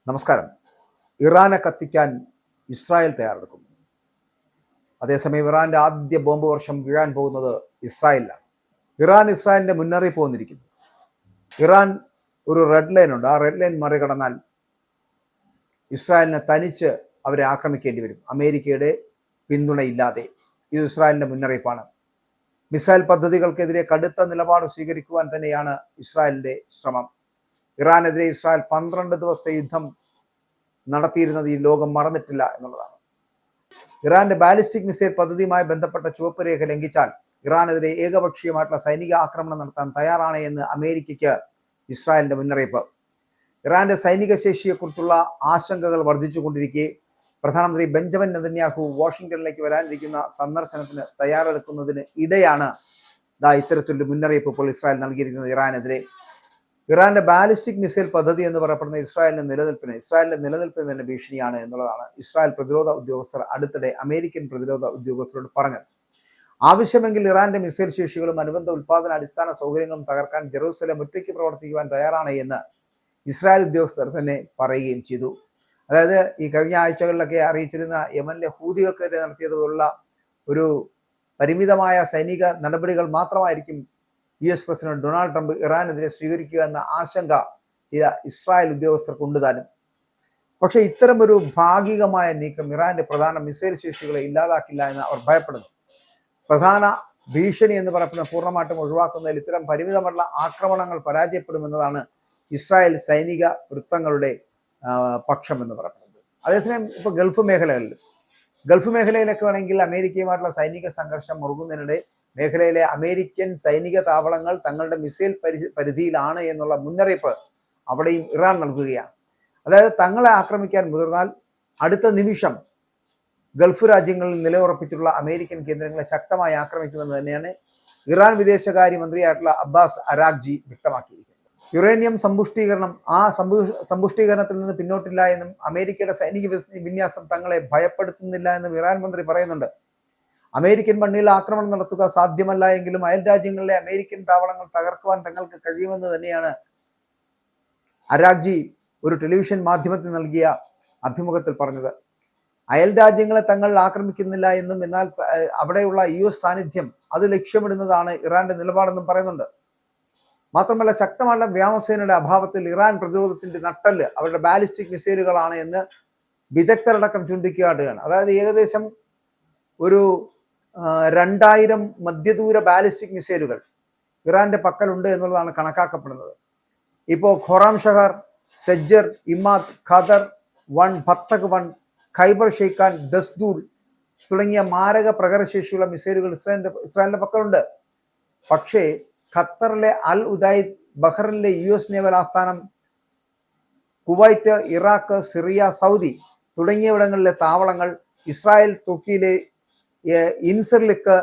നമസ്കാരം. ഇറാനെ കത്തിക്കാൻ ഇസ്രായേൽ തയ്യാറെടുക്കുന്നു. അതേസമയം ഇറാന്റെ ആദ്യ ബോംബ് വർഷം വീഴാൻ പോകുന്നത് ഇസ്രായേലിലാണ്. ഇസ്രായേലിന്റെ മുന്നറിയിപ്പ് വന്നിരിക്കുന്നു. ഇറാൻ ഒരു റെഡ് ലൈൻ ഉണ്ട്. ആ റെഡ് ലൈൻ മറികടന്നാൽ ഇസ്രായേലിനെ തനിച്ച് അവരെ ആക്രമിക്കേണ്ടി വരും, അമേരിക്കയുടെ പിന്തുണയില്ലാതെ. ഇത് ഇസ്രായേലിന്റെ മുന്നറിയിപ്പാണ്. മിസൈൽ പദ്ധതികൾക്കെതിരെ കടുത്ത നിലപാട് സ്വീകരിക്കുവാൻ തന്നെയാണ് ഇസ്രായേലിന്റെ ശ്രമം. ഇറാനെതിരെ ഇസ്രായേൽ 12 ദിവസത്തെ യുദ്ധം നടത്തിയിരുന്നത് ഈ ലോകം മറന്നിട്ടില്ല എന്നുള്ളതാണ്. ഇറാന്റെ ബാലിസ്റ്റിക് മിസൈൽ പദ്ധതിയുമായി ബന്ധപ്പെട്ട ചുവപ്പ് രേഖ ലംഘിച്ചാൽ ഇറാനെതിരെ ഏകപക്ഷീയമായിട്ടുള്ള സൈനിക ആക്രമണം നടത്താൻ തയ്യാറാണ് എന്ന് അമേരിക്കയ്ക്ക് ഇസ്രായേലിന്റെ മുന്നറിയിപ്പ്. ഇറാന്റെ സൈനിക ശേഷിയെക്കുറിച്ചുള്ള ആശങ്കകൾ വർദ്ധിച്ചുകൊണ്ടിരിക്കെ പ്രധാനമന്ത്രി ബെഞ്ചമിൻ നെതന്യാഹു വാഷിംഗ്ടണിലേക്ക് വരാനിരിക്കുന്ന സന്ദർശനത്തിന് തയ്യാറെടുക്കുന്നതിന് ഇടെയാണ് ഇത്തരത്തിലൊരു മുന്നറിയിപ്പ് ഇപ്പോൾ ഇസ്രായേൽ നൽകിയിരിക്കുന്നത് ഇറാനെതിരെ. ഇറാന്റെ ബാലിസ്റ്റിക് മിസൈൽ പദ്ധതി എന്ന് പറയപ്പെടുന്ന ഇസ്രായേലിന്റെ നിലനിൽപ്പിന് തന്നെ ഭീഷണിയാണ് എന്നുള്ളതാണ് ഇസ്രായേൽ പ്രതിരോധ ഉദ്യോഗസ്ഥർ അടുത്തിടെ അമേരിക്കൻ പ്രതിരോധ ഉദ്യോഗസ്ഥരോട് പറഞ്ഞത്. ആവശ്യമെങ്കിൽ ഇറാന്റെ മിസൈൽ ശേഷികളും അനുബന്ധ ഉൽപാദന അടിസ്ഥാന സൗകര്യങ്ങളും തകർക്കാൻ ജെറൂസലേം ഒറ്റയ്ക്ക് പ്രവർത്തിക്കുവാൻ തയ്യാറാണ് എന്ന് ഇസ്രായേൽ ഉദ്യോഗസ്ഥർ തന്നെ പറയുകയും ചെയ്തു. അതായത് ഈ കഴിഞ്ഞ ആഴ്ചകളിലൊക്കെ അറിയിച്ചിരുന്ന യമനിലെ ഹൂതികൾക്കെതിരെ നടത്തിയതുപോലുള്ള ഒരു പരിമിതമായ സൈനിക നടപടികൾ മാത്രമായിരിക്കും US പ്രസിഡന്റ് ഡൊണാൾഡ് ട്രംപ് ഇറാനെതിരെ സ്വീകരിക്കുക എന്ന ആശങ്ക ചില ഇസ്രായേൽ ഉദ്യോഗസ്ഥർക്കുണ്ട് താനും. പക്ഷേ ഇത്തരം ഒരു ഭാഗികമായ നീക്കം ഇറാന്റെ പ്രധാന മിസൈൽ ശേഷികളെ ഇല്ലാതാക്കില്ല എന്ന് അവർ ഭയപ്പെടുന്നു. പ്രധാന ഭീഷണി എന്ന് പറയപ്പെടുന്ന പൂർണ്ണമായിട്ടും ഒഴിവാക്കുന്നതിൽ ഇത്തരം പരിമിതമുള്ള ആക്രമണങ്ങൾ പരാജയപ്പെടുമെന്നതാണ് ഇസ്രായേൽ സൈനിക വൃത്തങ്ങളുടെ പക്ഷം എന്ന് പറയുന്നത്. അതേസമയം ഇപ്പോൾ ഗൾഫ് മേഖലയിലൊക്കെ വേണമെങ്കിൽ അമേരിക്കയുമായിട്ടുള്ള സൈനിക സംഘർഷം മുറുകുന്നതിനിടെ മേഖലയിലെ അമേരിക്കൻ സൈനിക താവളങ്ങൾ തങ്ങളുടെ മിസൈൽ പരിധിയിലാണ് എന്നുള്ള മുന്നറിയിപ്പ് അവിടെയും ഇറാൻ നൽകുകയാണ്. അതായത് തങ്ങളെ ആക്രമിക്കാൻ മുതിർന്നാൽ അടുത്ത നിമിഷം ഗൾഫ് രാജ്യങ്ങളിൽ നിലയുറപ്പിച്ചിട്ടുള്ള അമേരിക്കൻ കേന്ദ്രങ്ങളെ ശക്തമായി ആക്രമിക്കുമെന്ന് തന്നെയാണ് ഇറാൻ വിദേശകാര്യമന്ത്രിയായിട്ടുള്ള അബ്ബാസ് അരാഗ്ചി വ്യക്തമാക്കിയിരിക്കുന്നത്. യുറേനിയം സമ്പുഷ്ടീകരണത്തിൽ നിന്ന് പിന്നോട്ടില്ല എന്നും അമേരിക്കയുടെ സൈനിക വിന്യാസം തങ്ങളെ ഭയപ്പെടുത്തുന്നില്ല എന്നും ഇറാൻ മന്ത്രി പറയുന്നുണ്ട്. അമേരിക്കൻ മണ്ണിൽ ആക്രമണം നടത്തുക സാധ്യമല്ല എങ്കിലും അയൽ രാജ്യങ്ങളിലെ അമേരിക്കൻ താവളങ്ങൾ തകർക്കുവാൻ തങ്ങൾക്ക് കഴിയുമെന്ന് തന്നെയാണ് അരാഗ്ചി ഒരു ടെലിവിഷൻ മാധ്യമത്തിൽ നൽകിയ അഭിമുഖത്തിൽ പറഞ്ഞത്. അയൽ രാജ്യങ്ങളെ തങ്ങൾ ആക്രമിക്കുന്നില്ല എന്നും എന്നാൽ അവിടെയുള്ള US സാന്നിധ്യം അത് ലക്ഷ്യമിടുന്നതാണ് ഇറാന്റെ നിലപാടെന്നും പറയുന്നുണ്ട്. മാത്രമല്ല ശക്തമായ വ്യോമസേനയുടെ അഭാവത്തിൽ ഇറാൻ പ്രതിരോധത്തിന്റെ നട്ടെല്ല് അവരുടെ ബാലിസ്റ്റിക് മിസൈലുകളാണ് എന്ന് വിദഗ്ധരടക്കം ചൂണ്ടിക്കാട്ടുകയാണ്. അതായത് ഏകദേശം ഒരു 2000 മധ്യദൂര ബാലിസ്റ്റിക് മിസൈലുകൾ ഇറാന്റെ പക്കലുണ്ട് എന്നുള്ളതാണ് കണക്കാക്കപ്പെടുന്നത്. ഇപ്പോൾ ഖൊറാം ഷഹർ, സെജ്ജർ, ഇമാദ്, ഖദർ 1, ബത്തക് 1, ഖൈബർ ഷെയ്ഖാൻ, ദസ്ദൂർ തുടങ്ങിയ മാരക പ്രകടനശേഷിയുള്ള മിസൈലുകൾ ഇസ്രായേലിന്റെ പക്കലുണ്ട്. പക്ഷേ ഖത്തറിലെ അൽ ഉദൈദ്, ബഹ്റിനിലെ US നേവൽ ആസ്ഥാനം, കുവൈറ്റ്, ഇറാഖ്, സിറിയ, സൗദി തുടങ്ങിയവിടങ്ങളിലെ താവളങ്ങൾ, ഇസ്രായേൽ തുർക്കിയിലെ ഇൻസർലിക്ക്,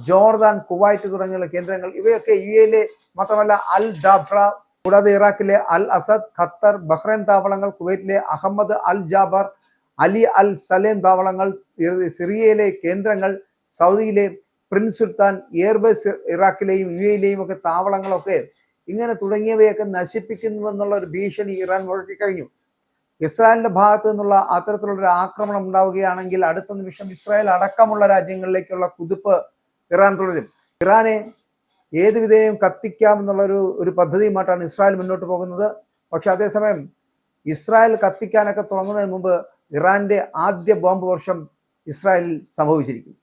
ജോർദാൻ, കുവൈറ്റ് തുടങ്ങിയുള്ള കേന്ദ്രങ്ങൾ ഇവയൊക്കെ UAE മാത്രമല്ല അൽ ഡാഫ്ര, കൂടാതെ ഇറാഖിലെ അൽ അസദ്, ഖത്തർ, ബഹ്റൈൻ താവളങ്ങൾ, കുവൈറ്റിലെ അഹമ്മദ് അൽ ജാബർ, അലി അൽ സലേം താവളങ്ങൾ, സിറിയയിലെ കേന്ദ്രങ്ങൾ, സൗദിയിലെ പ്രിൻസ് സുൽത്താൻ, എയർബേസ് ഇറാഖിലെയും UAE ഒക്കെ താവളങ്ങളൊക്കെ ഇങ്ങനെ തുടങ്ങിയവയൊക്കെ നശിപ്പിക്കുന്നുവെന്നുള്ള ഒരു ഭീഷണി ഇറാൻ മുഴക്കിക്കഴിഞ്ഞു. ഇസ്രായേലിന്റെ ഭാഗത്തു നിന്നുള്ള അത്തരത്തിലുള്ളൊരു ആക്രമണം ഉണ്ടാവുകയാണെങ്കിൽ അടുത്ത നിമിഷം ഇസ്രായേൽ അടക്കമുള്ള രാജ്യങ്ങളിലേക്കുള്ള കുതിപ്പ് ഇറാൻ തുടരും. ഇറാനെ ഏത് വിധേയം കത്തിക്കാമെന്നുള്ള ഒരു പദ്ധതിയുമായിട്ടാണ് ഇസ്രായേൽ മുന്നോട്ട് പോകുന്നത്. പക്ഷെ അതേസമയം ഇസ്രായേൽ കത്തിക്കാനൊക്കെ തുടങ്ങുന്നതിന് മുമ്പ് ഇറാന്റെ ആദ്യ ബോംബ് വർഷം ഇസ്രായേലിൽ സംഭവിച്ചിരിക്കും.